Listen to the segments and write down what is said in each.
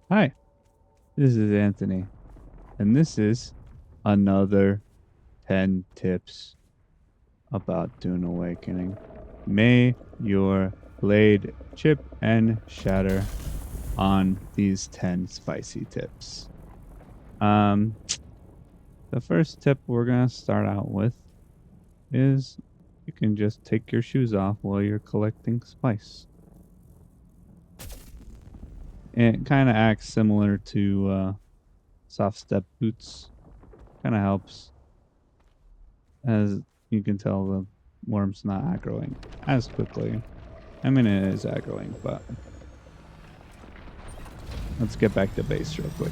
Hi, this is Anthony, and this is another 10 tips about Dune Awakening. May your blade chip and shatter on these 10 spicy tips. Um, the first tip we're going to start out with is you can just take your shoes off while you're collecting spice. It kind of acts similar to soft step boots. Kind of helps. As you can tell, the worm's not aggroing as quickly. I mean, it is aggroing, but let's get back to base real quick.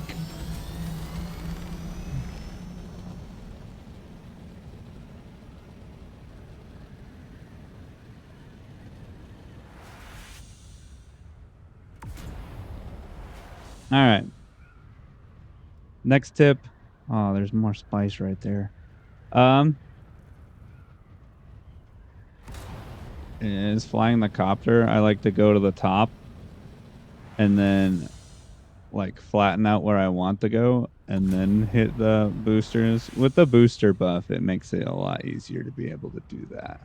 All right. Next tip. Oh, there's more spice right there. Is flying the copter. I like to go to the top and then like flatten out where I want to go and then hit the boosters. With the booster buff, it makes it a lot easier to be able to do that.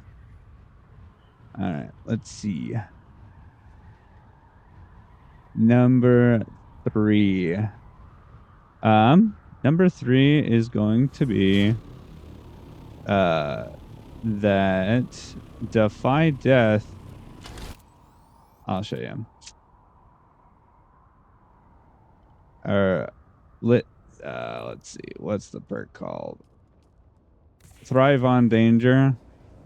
All right, let's see. Number 3. Number 3 is going to be that Defy Death. I'll show you. Let's see, what's the perk called? Thrive on Danger.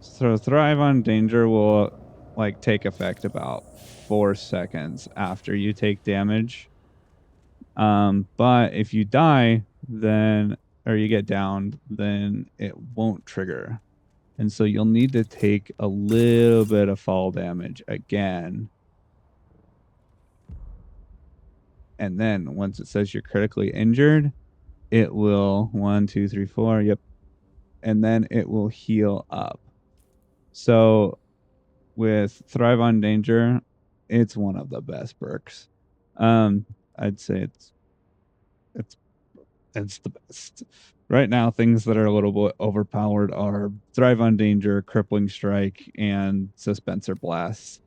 So Thrive on Danger will like take effect about 4 seconds after you take damage. But if you die, then or you get downed, then it won't trigger. And so you'll need to take a little bit of fall damage again. And then once it says you're critically injured, it will 1, 2, 3, 4. Yep. And then it will heal up. So with Thrive on Danger, it's one of the best perks. I'd say it's the best. Right now, things that are a little bit overpowered are Thrive on Danger, Crippling Strike, and Suspenser Blast.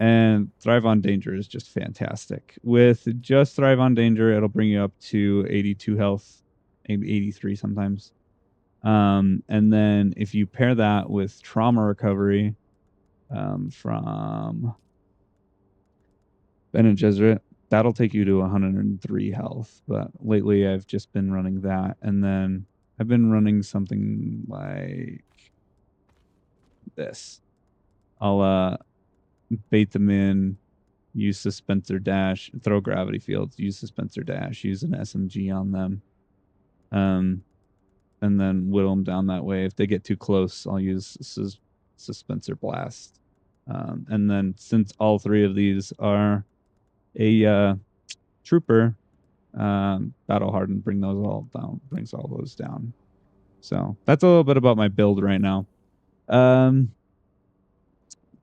And Thrive on Danger is just fantastic. With just Thrive on Danger, it'll bring you up to 82 health, maybe 83 sometimes. And then if you pair that with Trauma Recovery from Bene Gesserit, that'll take you to 103 health. But lately, I've just been running that. And then I've been running something like this. I'll bait them in, use Suspenser Dash, throw Gravity Fields, use Suspenser Dash, use an SMG on them. And then whittle them down that way. If they get too close, I'll use Suspenser Blast. And then since all 3 of these are a trooper, Battle Hardened brings all those down. So that's a little bit about my build right now.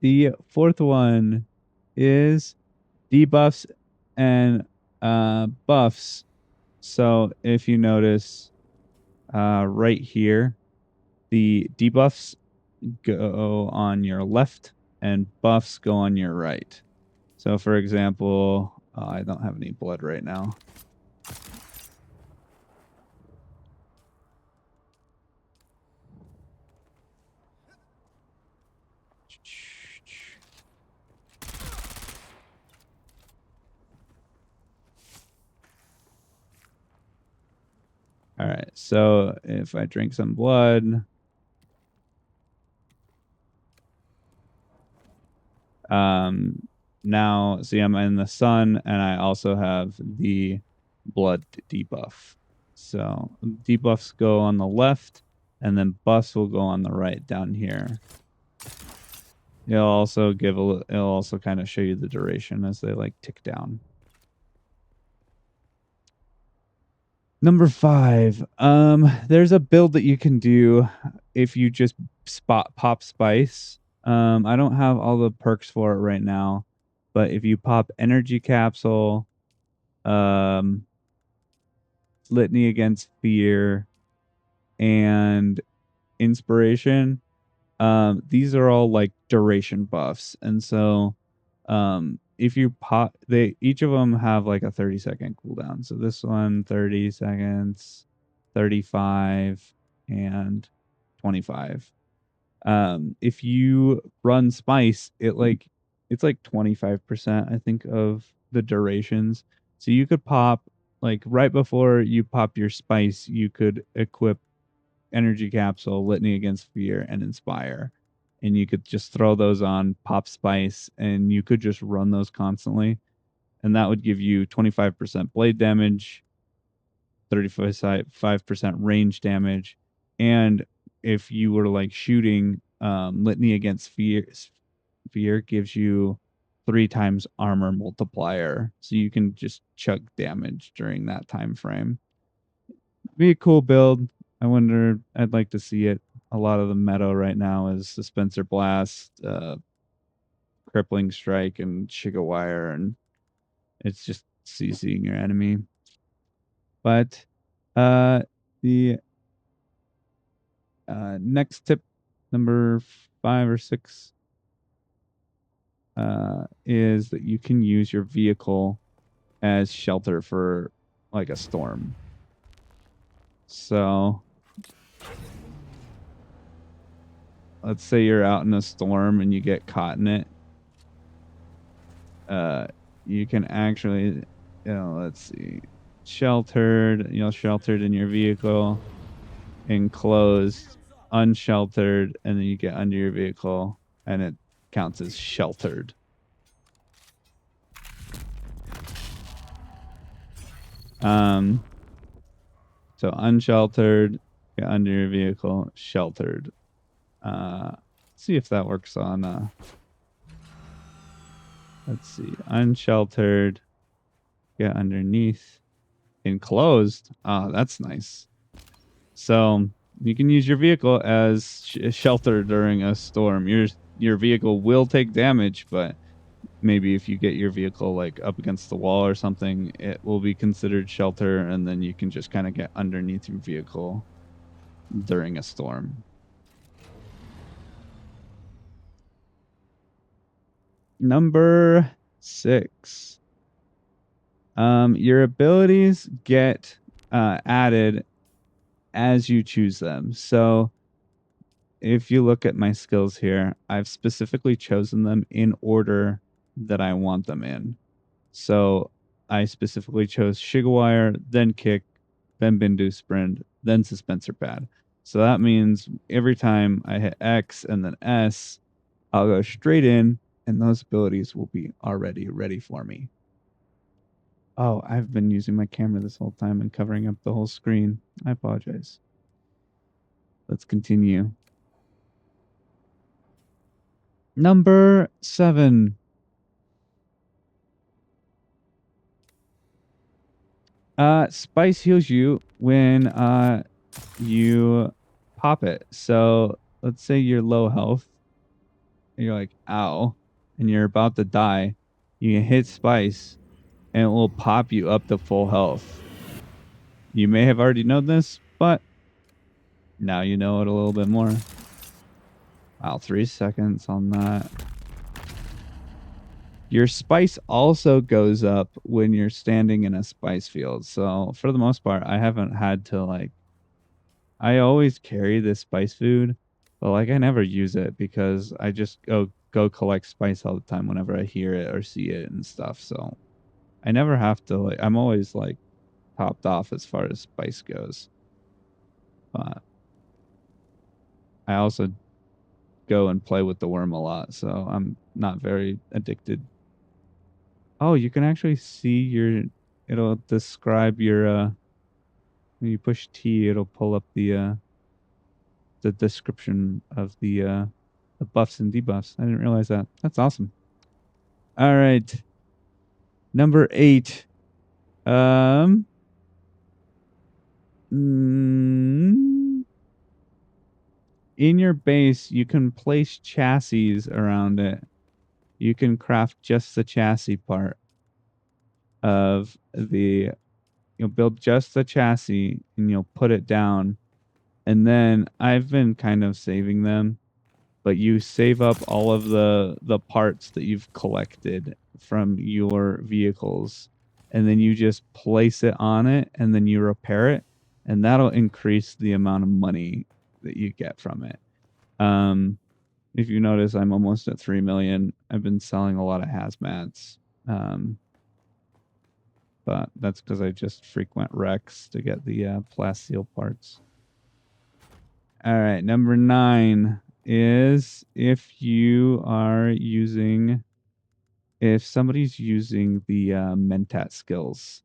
The 4th one is debuffs and buffs. So if you notice right here, the debuffs go on your left and buffs go on your right. So for example, I don't have any blood right now. All right, so if I drink some blood, now see I'm in the sun and I also have the blood debuff. So debuffs go on the left and then buffs will go on the right down here. It'll also kind of show you the duration as they like tick down. Number 5, there's a build that you can do if you just pop spice. I don't have all the perks for it right now, but if you pop energy capsule, Litany against fear, and inspiration. These are all like duration buffs, and so if you pop, they each of them have like a 30-second cooldown. So this one 30 seconds, 35, and 25. If you run spice, it's like 25%, I think, of the durations. So you could pop, like right before you pop your spice, you could equip energy capsule, litany against fear, and inspire, and you could just throw those on, pop spice, and you could just run those constantly, and that would give you 25% blade damage, 35% range damage, and if you were like shooting, litany against fear gives you 3 times armor multiplier, so you can just chuck damage during that time frame. Be a cool build. I wonder. I'd like to see it. A lot of the meta right now is Dispenser Blast, Crippling Strike, and Shigawire, and it's just CCing your enemy. But the next tip, number 5 or 6, is that you can use your vehicle as shelter for like a storm. So let's say you're out in a storm and you get caught in it. You can actually, let's see, sheltered, sheltered in your vehicle, enclosed, unsheltered, and then you get under your vehicle and it counts as sheltered. So unsheltered, get under your vehicle, sheltered. Let's see if that works on, let's see, unsheltered, get underneath, enclosed. That's nice. So you can use your vehicle as shelter during a storm. Your vehicle will take damage, but maybe if you get your vehicle like up against the wall or something, it will be considered shelter, and then you can just kind of get underneath your vehicle during a storm. Number 6. Your abilities get added as you choose them. So if you look at my skills here, I've specifically chosen them in order that I want them in. So I specifically chose Shigawire, then Kick, then Bindu Sprint, then Suspensor Pad. So that means every time I hit X and then S, I'll go straight in, and those abilities will be already ready for me. Oh, I've been using my camera this whole time and covering up the whole screen. I apologize. Let's continue. Number 7. Spice heals you when you pop it. So let's say you're low health and you're like, ow, and you're about to die. You can hit Spice and it will pop you up to full health. You may have already known this, but now you know it a little bit more. Wow, 3 seconds on that. Your spice also goes up when you're standing in a spice field. So for the most part, I haven't had to like, I always carry this spice food, but like I never use it because I just go collect spice all the time whenever I hear it or see it and stuff. So I never have to like, I'm always like topped off as far as spice goes. But I also go and play with the worm a lot, so I'm not very addicted. Oh, you can actually see it'll describe your when you push T, it'll pull up the description of the buffs and debuffs. I didn't realize that. That's awesome. All right. Number 8. Um mm, in your base, you can place chassis around it. You can craft just the chassis part. of the, you'll build just the chassis and you'll put it down. And then I've been kind of saving them, but you save up all of the parts that you've collected from your vehicles, and then you just place it on it, and then you repair it, and that'll increase the amount of money that you get from it. If you notice, I'm almost at 3 million. I've been selling a lot of hazmats, but that's because I just frequent Rex to get the plasteel parts. All right, number 9 is if somebody's using the mentat skills,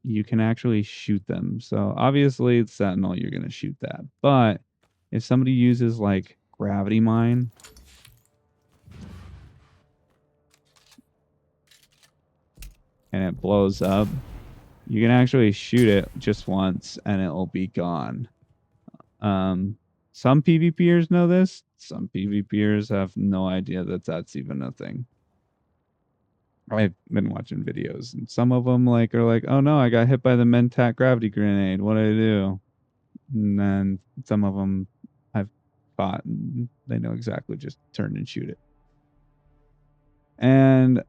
you can actually shoot them. So obviously it's Sentinel, you're gonna shoot that. But if somebody uses like gravity mine, and it blows up, you can actually shoot it just once and it'll be gone. Some PvPers know this. Some PvPers have no idea that that's even a thing. I've been watching videos, and some of them are like, "Oh no, I got hit by the mentat gravity grenade. What do I do?" And then some of them I've fought, and they know exactly, just turn and shoot it. And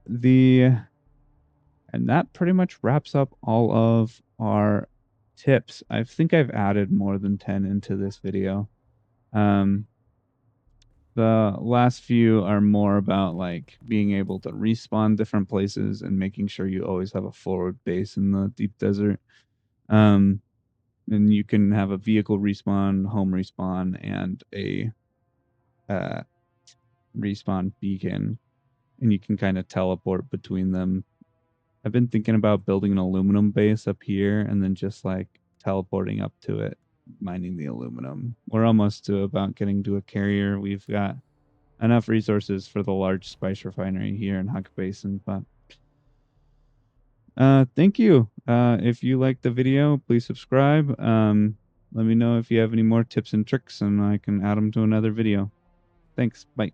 that pretty much wraps up all of our tips. I think I've added more than 10 into this video. The last few are more about like being able to respawn different places and making sure you always have a forward base in the deep desert. And you can have a vehicle respawn, home respawn, and a respawn beacon, and you can kind of teleport between them. I've been thinking about building an aluminum base up here and then just like teleporting up to it, mining the aluminum. We're almost to about getting to a carrier. We've got enough resources for the large spice refinery here in Huck Basin. But thank you. If you liked the video, please subscribe. Let me know if you have any more tips and tricks, and I can add them to another video. Thanks. Bye.